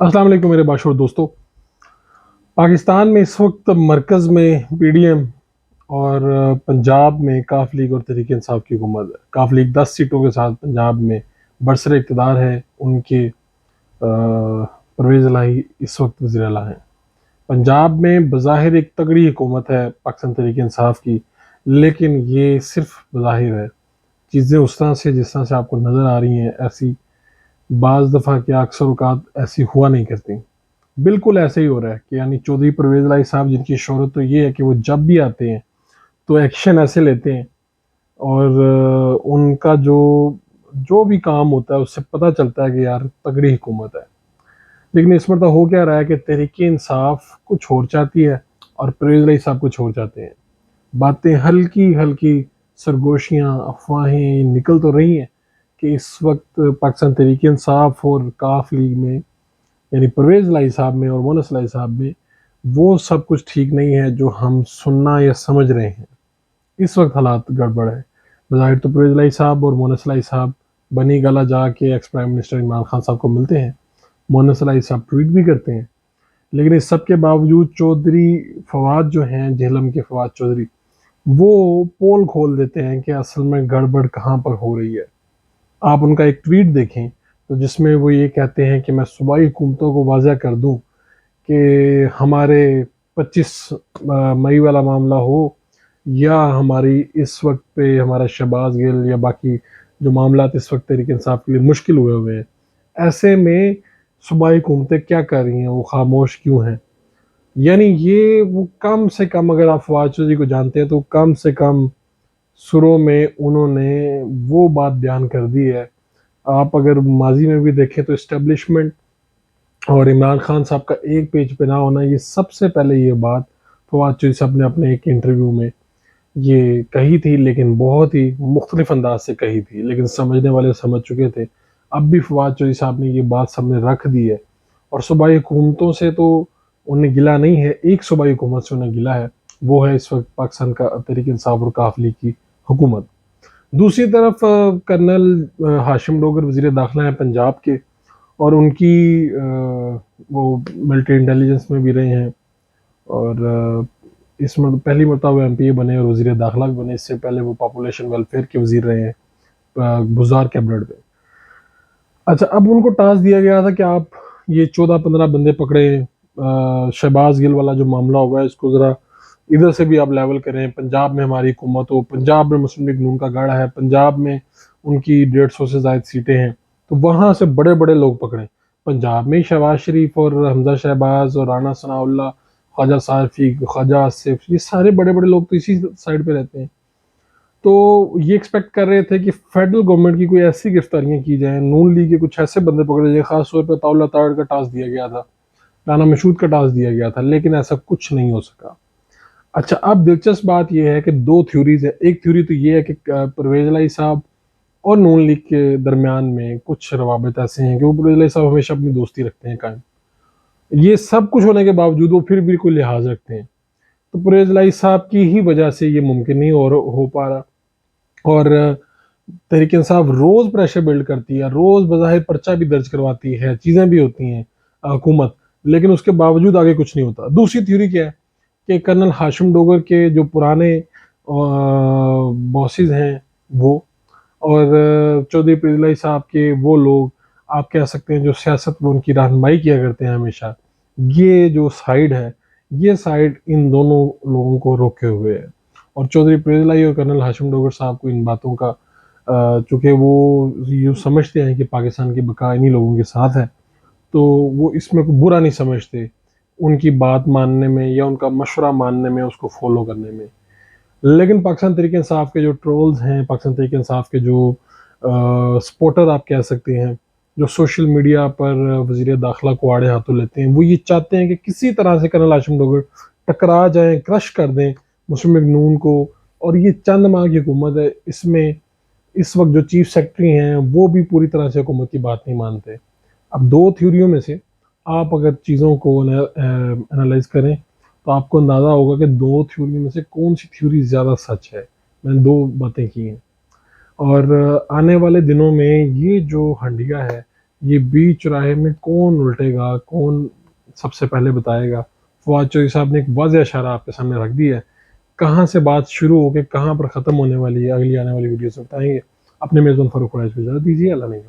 अस्सलाम वालेकुम मेरे बाशुर दोस्तों। पाकिस्तान में इस वक्त मरकज़ में पीडीएम और पंजाब में काफ लीग और तहरीक इंसाफ की हुकूमत है। काफ लीग 10 सीटों के साथ पंजाब में बरसर इक़्तिदार है। उनके परवेज़ इलाही इस वक्त वज़ीर आला हैं। पंजाब में बज़ाहिर एक तगड़ी हुकूमत है पाकिस्तान तहरीक इंसाफ की, लेकिन ये सिर्फ बज़ाहिर है। चीज़ें उस तरह से जिस तरह से आपको नज़र आ रही हैं, ऐसी बाज़ दफ़ा क्या अक्सर औक़ात ऐसी हुआ नहीं करती। बिल्कुल ऐसे ही हो रहा है कि यानी चौधरी परवेज़ इलाही साहब, जिनकी शोहरत तो ये है कि वो जब भी आते हैं तो एक्शन ऐसे लेते हैं और उनका जो जो भी काम होता है उससे पता चलता है कि यार तगड़ी हुकूमत है। लेकिन इस मरतबा हो क्या रहा है कि तहरीक इंसाफ कुछ और चाहती है और परवेज़ इलाही साहब कुछ और चाहते हैं। बातें हल्की हल्की सरगोशियाँ अफवाहें निकल तो रही हैं कि इस वक्त पाकिस्तान तहरीक इंसाफ और काफ लीग में, यानी परवेज़ इलाही साहब में और मोनस इलाही साहब में, वो सब कुछ ठीक नहीं है जो हम सुनना या समझ रहे हैं। इस वक्त हालात गड़बड़ है। बज़ाहिर तो परवेज़ इलाही साहब और मोनस इलाही साहब बनी गला जाके ex prime minister Imran Khan साहब को मिलते हैं। मोनस इलाही साहब ट्वीट भी करते हैं। लेकिन इस सब के बावजूद चौधरी फवाद जो हैं, झेलम के फवाद चौधरी, वो पोल खोल देते हैं कि असल में गड़बड़ कहाँ पर हो रही है। आप उनका एक ट्वीट देखें तो जिसमें वो ये कहते हैं कि मैं सूबाई हुकूमतों को वाज़ह कर दूं कि हमारे 25 मई वाला मामला हो या हमारी इस वक्त पे हमारा शहबाज गिल या बाकी जो मामलात इस वक्त तहरीक इंसाफ के लिए मुश्किल हुए हैं, ऐसे में सूबाई हुकूमतें क्या कर रही हैं, वो खामोश क्यों हैं। यानी ये वो कम से कम, अगर आप फवाद चौधरी को जानते हैं तो कम से कम सुरों में उन्होंने वो बात बयान कर दी है। आप अगर माजी में भी देखें तो इस्टेब्लिशमेंट और इमरान खान साहब का एक पेज पे ना होना, ये सबसे पहले ये बात फवाद चौधरी साहब ने अपने एक इंटरव्यू में ये कही थी, लेकिन बहुत ही मुख्तलिफ अंदाज से कही थी, लेकिन समझने वाले समझ चुके थे। अब भी फवाद चौधरी साहब ने ये बात सामने रख दी है और सूबाई हुकूमतों से तो उन्हें गिला नहीं है, एक सूबाई हुकूमत से उन्हें गिला है, वो है इस वक्त पाकिस्तान का तहरीक इंसाफ और काफ लीग की हुकूमत। दूसरी तरफ कर्नल हाशिम डोगर वज़ीर दाखिला हैं पंजाब के, और उनकी वो मिलिट्री इंटेलिजेंस में भी रहे हैं और पहली मरतबा वो एमपीए बने और वज़ीर दाखिला भी बने। इससे पहले वो पॉपुलेशन वेलफेयर के वज़ीर रहे हैं गुजार कैबिनेट में। अच्छा, अब उनको टास्क दिया गया था कि आप ये 14-15 बंदे पकड़े, शहबाज गिल वाला जो मामला हुआ है इसको ज़रा इधर से भी आप लेवल करें। पंजाब में हमारी हुकूमत हो, पंजाब में मुस्लिम लीग नून का गढ़ है, पंजाब में उनकी 150 से ज़ायद सीटें हैं, तो वहाँ से बड़े बड़े लोग पकड़ें। पंजाब में शहबाज शरीफ और हमजा शहबाज और राना सनाउल्लाह, ख्वाजा सारफी, ख्वाजा आसिफ, ये सारे बड़े बड़े लोग तो इसी साइड पे रहते हैं। तो ये एक्सपेक्ट कर रहे थे कि फेडरल गवर्नमेंट की कोई ऐसी गिरफ्तारियां की जाएं, नून लीग के कुछ ऐसे बंदे पकड़े जाए। खास तौर पर ताउला ताड़ का टास्क दिया गया था, राना मशहूद का टास्क दिया गया था, लेकिन ऐसा कुछ नहीं हो सका। अच्छा, अब दिलचस्प बात यह है कि दो थ्योरीज है। एक थ्योरी तो ये है कि परवेज इलाही साहब और नून लीग के दरमियान में कुछ रवाबित ऐसे हैं कि वो परवेज इलाही साहब हमेशा अपनी दोस्ती रखते हैं कायम। ये सब कुछ होने के बावजूद वो फिर भी कोई लिहाज रखते हैं। तो परवेज इलाही साहब की ही वजह से ये मुमकिन नहीं हो पा रहा। और तहरीक इंसाफ रोज प्रेशर बिल्ड करती है, रोज बज़ाहिर पर्चा भी दर्ज करवाती है, चीजें भी होती हैं हुकूमत, लेकिन उसके बावजूद आगे कुछ नहीं होता। दूसरी थ्योरी क्या है कि कर्नल हाशिम डोगर के जो पुराने बॉसेस हैं वो, और चौधरी परवेज़ साहब के वो लोग, आप कह सकते हैं जो सियासत में उनकी रहनुमाई किया करते हैं हमेशा, ये जो साइड है, ये साइड इन दोनों लोगों को रोके हुए है। और चौधरी परवेज़ और कर्नल हाशिम डोगर साहब को इन बातों का, चूँकि वो यूँ समझते हैं कि पाकिस्तान की बका इन्हीं लोगों के साथ है, तो वो इसमें कोई बुरा नहीं समझते उनकी बात मानने में या उनका मशवरा मानने में, उसको फॉलो करने में। लेकिन पाकिस्तान तहरीक इंसाफ के जो ट्रोल्स हैं, पाकिस्तान तहरीक इंसाफ के जो सपोर्टर आप कह सकते हैं, जो सोशल मीडिया पर वज़ीर दाखिला को आड़े हाथों लेते हैं, वो ये चाहते हैं कि किसी तरह से कर्नल हाशिम डोगर टकरा जाएं, क्रश कर दें मुस्लिम लीग नून को। और ये चंद माह की हुकूमत है, इसमें इस वक्त जो चीफ सेक्रेटरी हैं वो भी पूरी तरह से हुकूमत की बात नहीं मानते। अब दो थ्योरियों में से आप अगर चीज़ों को एनालाइज करें तो आपको अंदाज़ा होगा कि दो थ्योरी में से कौन सी थ्योरी ज़्यादा सच है। मैंने दो बातें की हैं और आने वाले दिनों में ये जो हंडिया है یہ بیچ چوراہے میں کون الٹے گا، کون سب سے پہلے بتائے گا؟ فواد چودھری صاحب نے ایک واضح اشارہ آپ کے سامنے رکھ دیا ہے، کہاں سے بات شروع ہو کے کہاں پر ختم ہونے والی ہے اگلی آنے والی ویڈیوز میں بتائیں گے۔ اپنے میزبان فاروق قریش کو اجازت دیجیے، اللہ نے